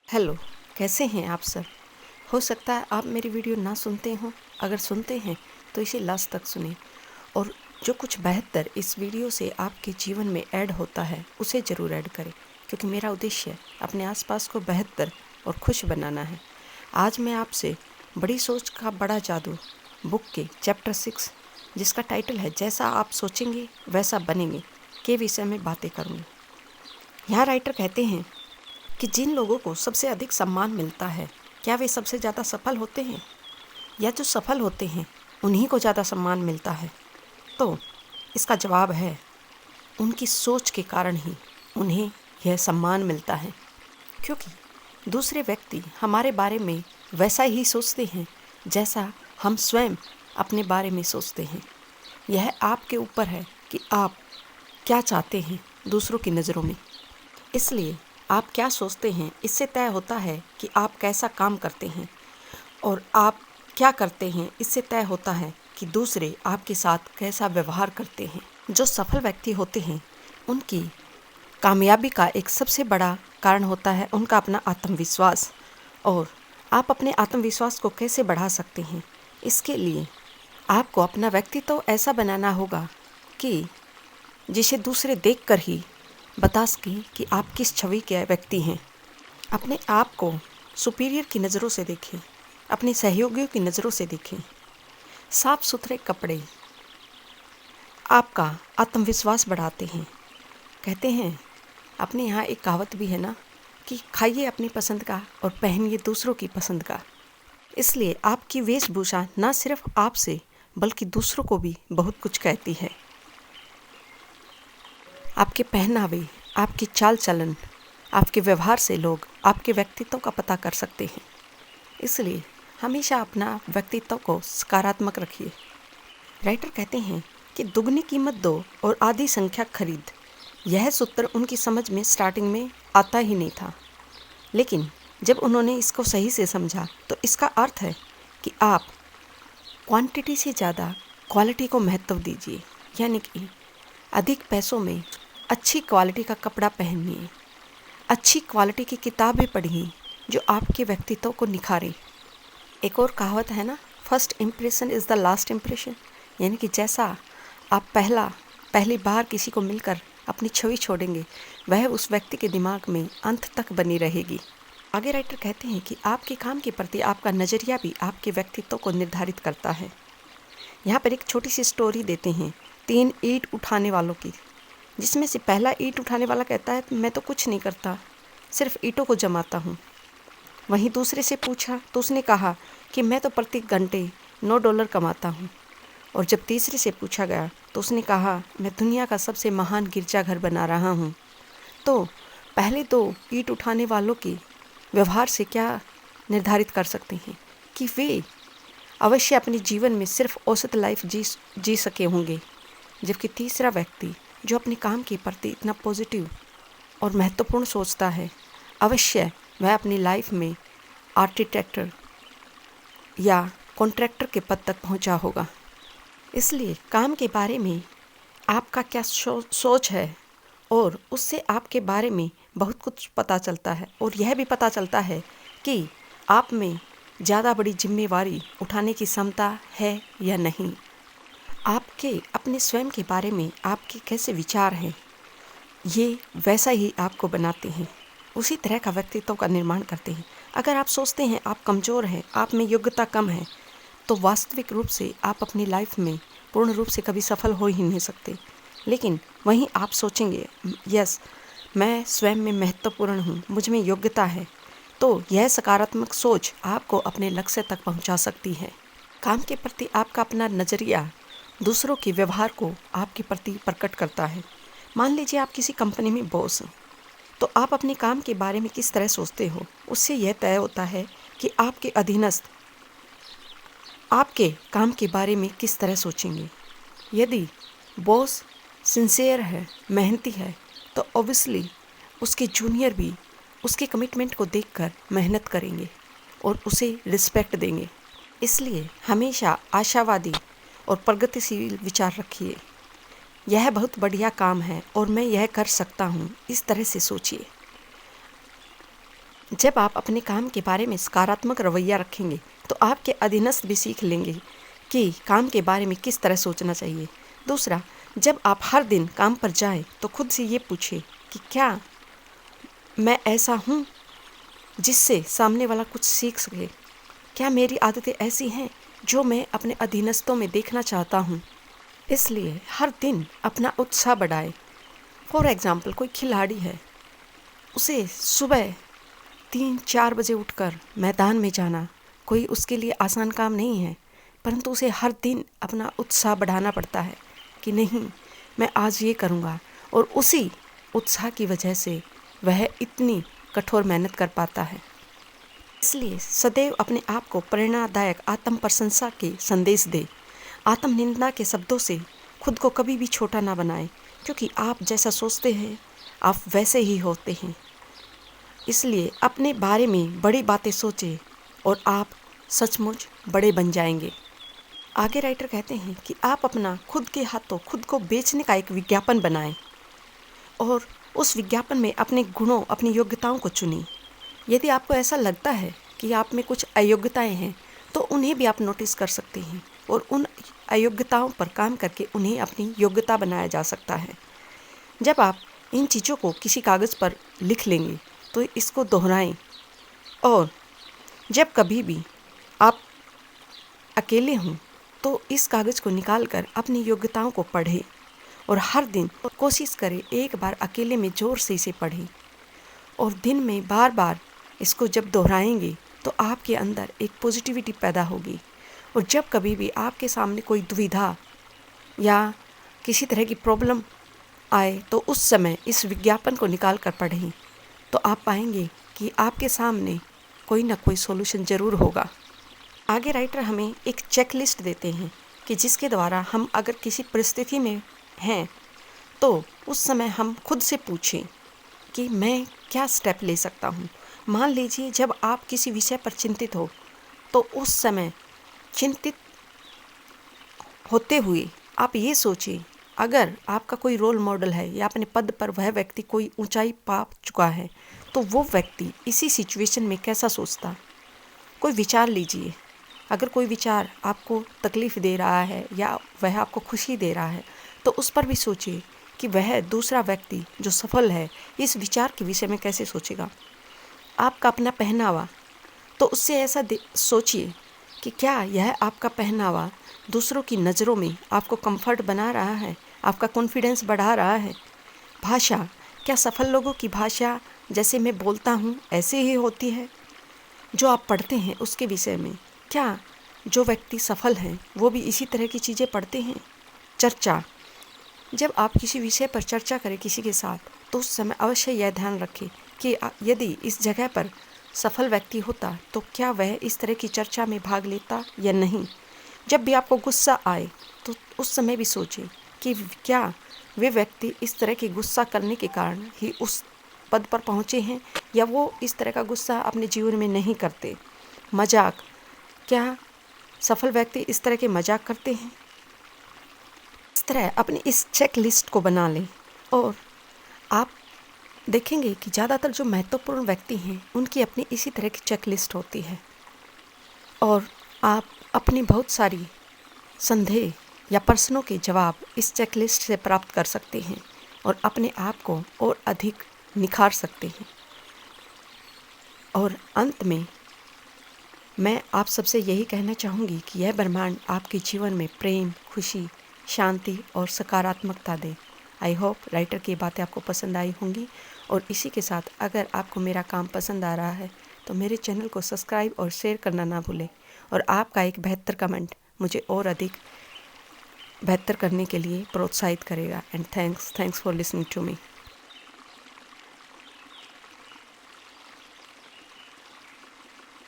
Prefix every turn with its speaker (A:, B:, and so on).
A: Hello, कैसे हैं आप सब? हो सकता है आप मेरी वीडियो ना सुनते हों। अगर सुनते हैं तो इसे लास्ट तक सुनें और जो कुछ बेहतर इस वीडियो से आपके जीवन में ऐड होता है उसे ज़रूर ऐड करें, क्योंकि मेरा उद्देश्य अपने आसपास को बेहतर और खुश बनाना है। आज मैं आपसे बड़ी सोच का बड़ा जादू बुक के चैप्टर 6, जिसका टाइटल है जैसा आप सोचेंगे वैसा बनेंगे, के विषय में बातें करूँगी। यहाँ राइटर कहते हैं कि जिन लोगों को सबसे अधिक सम्मान मिलता है, क्या वे सबसे ज़्यादा सफल होते हैं, या जो सफल होते हैं उन्हीं को ज़्यादा सम्मान मिलता है? तो इसका जवाब है, उनकी सोच के कारण ही उन्हें यह सम्मान मिलता है। क्योंकि दूसरे व्यक्ति हमारे बारे में वैसा ही सोचते हैं जैसा हम स्वयं अपने बारे में सोचते हैं। यह आपके ऊपर है कि आप क्या चाहते हैं दूसरों की नज़रों में। इसलिए आप क्या सोचते हैं इससे तय होता है कि आप कैसा काम करते हैं, और आप क्या करते हैं इससे तय होता है कि दूसरे आपके साथ कैसा व्यवहार करते हैं। जो सफल व्यक्ति होते हैं उनकी कामयाबी का एक सबसे बड़ा कारण होता है उनका अपना आत्मविश्वास। और आप अपने आत्मविश्वास को कैसे बढ़ा सकते हैं, इसके लिए आपको अपना व्यक्तित्व ऐसा बनाना होगा कि जिसे दूसरे देखकर ही बता सकें कि आप किस छवि के व्यक्ति हैं। अपने आप को सुपीरियर की नज़रों से देखें, अपने सहयोगियों की नज़रों से देखें। साफ सुथरे कपड़े आपका आत्मविश्वास बढ़ाते हैं। कहते हैं, अपने यहाँ एक कहावत भी है ना, कि खाइए अपनी पसंद का और पहनिए दूसरों की पसंद का। इसलिए आपकी वेशभूषा न सिर्फ आपसे बल्कि दूसरों को भी बहुत कुछ कहती है। आपके पहनावे, आपकी चाल चलन, आपके व्यवहार से लोग आपके व्यक्तित्व का पता कर सकते हैं। इसलिए हमेशा अपना व्यक्तित्व को सकारात्मक रखिए। राइटर कहते हैं कि दुगनी कीमत दो और आधी संख्या खरीद। यह सूत्र उनकी समझ में स्टार्टिंग में आता ही नहीं था, लेकिन जब उन्होंने इसको सही से समझा तो इसका अर्थ है कि आप क्वांटिटी से ज़्यादा क्वालिटी को महत्व दीजिए। यानी कि अधिक पैसों में अच्छी क्वालिटी का कपड़ा पहनिए, अच्छी क्वालिटी की किताबें पढ़िए जो आपके व्यक्तित्व को निखारे। एक और कहावत है ना, first impression is the last impression. यानी कि जैसा आप पहली बार किसी को मिलकर अपनी छवि छोड़ेंगे, वह उस व्यक्ति के दिमाग में अंत तक बनी रहेगी। आगे राइटर कहते हैं कि आपके काम के प्रति आपका नज़रिया भी आपके व्यक्तित्व को निर्धारित करता है। यहाँ पर एक छोटी सी स्टोरी देते हैं 3 ईंट उठाने वालों की, जिसमें से पहला ईंट उठाने वाला कहता है, मैं तो कुछ नहीं करता, सिर्फ ईंटों को जमाता हूँ। वहीं दूसरे से पूछा तो उसने कहा कि मैं तो प्रति घंटे $9 कमाता हूँ। और जब तीसरे से पूछा गया तो उसने कहा, मैं दुनिया का सबसे महान गिरजाघर बना रहा हूँ। तो पहले 2 ईंट उठाने वालों के व्यवहार से क्या निर्धारित कर सकते हैं कि वे अवश्य अपने जीवन में सिर्फ औसत लाइफ जी सके होंगे, जबकि तीसरा व्यक्ति जो अपने काम के प्रति इतना पॉजिटिव और महत्वपूर्ण सोचता है, अवश्य वह अपनी लाइफ में आर्किटेक्टर या कॉन्ट्रैक्टर के पद तक पहुंचा होगा। इसलिए काम के बारे में आपका क्या सोच है, और उससे आपके बारे में बहुत कुछ पता चलता है। और यह भी पता चलता है कि आप में ज़्यादा बड़ी जिम्मेवारी उठाने की क्षमता है या नहीं। आपके अपने स्वयं के बारे में आपके कैसे विचार हैं, ये वैसा ही आपको बनाते हैं, उसी तरह का व्यक्तित्व का निर्माण करते हैं। अगर आप सोचते हैं आप कमज़ोर हैं, आप में योग्यता कम है, तो वास्तविक रूप से आप अपनी लाइफ में पूर्ण रूप से कभी सफल हो ही नहीं सकते। लेकिन वहीं आप सोचेंगे, यस, मैं स्वयं में महत्वपूर्ण हूँ, मुझ में योग्यता है, तो यह सकारात्मक सोच आपको अपने लक्ष्य तक पहुँचा सकती है। काम के प्रति आपका अपना नज़रिया दूसरों के व्यवहार को आपके प्रति प्रकट करता है। मान लीजिए आप किसी कंपनी में बॉस हैं, तो आप अपने काम के बारे में किस तरह सोचते हो, उससे यह तय होता है कि आपके अधीनस्थ आपके काम के बारे में किस तरह सोचेंगे। यदि बॉस सिंसियर है, मेहनती है, तो ऑब्वियसली उसके जूनियर भी उसके कमिटमेंट को देखकर मेहनत करेंगे और उसे रिस्पेक्ट देंगे। इसलिए हमेशा आशावादी और प्रगतिशील विचार रखिए। यह बहुत बढ़िया काम है और मैं यह कर सकता हूँ, इस तरह से सोचिए। जब आप अपने काम के बारे में सकारात्मक रवैया रखेंगे तो आपके अधीनस्थ भी सीख लेंगे कि काम के बारे में किस तरह सोचना चाहिए। दूसरा, जब आप हर दिन काम पर जाएं तो खुद से ये पूछें कि क्या मैं ऐसा हूँ जिससे सामने वाला कुछ सीख सके। क्या मेरी आदतें ऐसी हैं जो मैं अपने अधीनस्थों में देखना चाहता हूँ। इसलिए हर दिन अपना उत्साह बढ़ाए। फॉर एग्ज़ाम्पल, कोई खिलाड़ी है, उसे सुबह 3-4 बजे उठकर मैदान में जाना कोई उसके लिए आसान काम नहीं है, परंतु उसे हर दिन अपना उत्साह बढ़ाना पड़ता है कि नहीं, मैं आज ये करूँगा, और उसी उत्साह की वजह से वह इतनी कठोर मेहनत कर पाता है। इसलिए सदैव अपने आप को प्रेरणादायक आत्म प्रशंसा के संदेश दे। आत्म निंदा के शब्दों से खुद को कभी भी छोटा ना बनाएं, क्योंकि आप जैसा सोचते हैं आप वैसे ही होते हैं। इसलिए अपने बारे में बड़ी बातें सोचें और आप सचमुच बड़े बन जाएंगे। आगे राइटर कहते हैं कि आप अपना खुद के हाथों खुद को बेचने का एक विज्ञापन बनाएं और उस विज्ञापन में अपने गुणों, अपनी योग्यताओं को चुनें। यदि आपको ऐसा लगता है कि आप में कुछ अयोग्यताएं हैं तो उन्हें भी आप नोटिस कर सकते हैं और उन अयोग्यताओं पर काम करके उन्हें अपनी योग्यता बनाया जा सकता है। जब आप इन चीज़ों को किसी कागज़ पर लिख लेंगे तो इसको दोहराएं, और जब कभी भी आप अकेले हों तो इस कागज़ को निकाल कर अपनी योग्यताओं को पढ़ें और हर दिन कोशिश करें एक बार अकेले में ज़ोर से इसे पढ़ें, और दिन में बार बार इसको जब दोहराएंगे तो आपके अंदर एक पॉजिटिविटी पैदा होगी। और जब कभी भी आपके सामने कोई दुविधा या किसी तरह की प्रॉब्लम आए तो उस समय इस विज्ञापन को निकाल कर पढ़ें, तो आप पाएंगे कि आपके सामने कोई ना कोई सॉल्यूशन ज़रूर होगा। आगे राइटर हमें एक चेकलिस्ट देते हैं कि जिसके द्वारा हम अगर किसी परिस्थिति में हैं तो उस समय हम खुद से पूछें कि मैं क्या स्टेप ले सकता हूँ। मान लीजिए जब आप किसी विषय पर चिंतित हो तो उस समय चिंतित होते हुए आप ये सोचिए, अगर आपका कोई रोल मॉडल है या अपने पद पर वह व्यक्ति कोई ऊंचाई पा चुका है तो वो व्यक्ति इसी सिचुएशन में कैसा सोचता। कोई विचार लीजिए, अगर कोई विचार आपको तकलीफ़ दे रहा है या वह आपको खुशी दे रहा है तो उस पर भी सोचिए कि वह दूसरा व्यक्ति जो सफल है इस विचार के विषय में कैसे सोचेगा। आपका अपना पहनावा, तो उससे ऐसा सोचिए कि क्या यह आपका पहनावा दूसरों की नज़रों में आपको कंफर्ट बना रहा है, आपका कॉन्फिडेंस बढ़ा रहा है। भाषा, क्या सफल लोगों की भाषा जैसे मैं बोलता हूँ ऐसे ही होती है। जो आप पढ़ते हैं उसके विषय में, क्या जो व्यक्ति सफल हैं वो भी इसी तरह की चीज़ें पढ़ते हैं। चर्चा, जब आप किसी विषय पर चर्चा करें किसी के साथ तो उस समय अवश्य यह ध्यान रखें कि यदि इस जगह पर सफल व्यक्ति होता तो क्या वह इस तरह की चर्चा में भाग लेता या नहीं। जब भी आपको गुस्सा आए तो उस समय भी सोचें कि क्या वे व्यक्ति इस तरह के गुस्सा करने के कारण ही उस पद पर पहुँचे हैं या वो इस तरह का गुस्सा अपने जीवन में नहीं करते। मजाक, क्या सफल व्यक्ति इस तरह के मजाक करते हैं। इस तरह अपनी इस चेक लिस्ट को बना लें और आप देखेंगे कि ज़्यादातर जो महत्वपूर्ण व्यक्ति हैं उनकी अपनी इसी तरह की चेक लिस्ट होती है, और आप अपनी बहुत सारी संदेह या प्रश्नों के जवाब इस चेक लिस्ट से प्राप्त कर सकते हैं और अपने आप को और अधिक निखार सकते हैं। और अंत में मैं आप सबसे यही कहना चाहूँगी कि यह ब्रह्मांड आपके जीवन में प्रेम, खुशी, शांति और सकारात्मकता दे। आई होप राइटर की बातें आपको पसंद आई होंगी, और इसी के साथ अगर आपको मेरा काम पसंद आ रहा है तो मेरे चैनल को सब्सक्राइब और शेयर करना ना भूलें, और आपका एक बेहतर कमेंट मुझे और अधिक बेहतर करने के लिए प्रोत्साहित करेगा। And thanks for listening to me.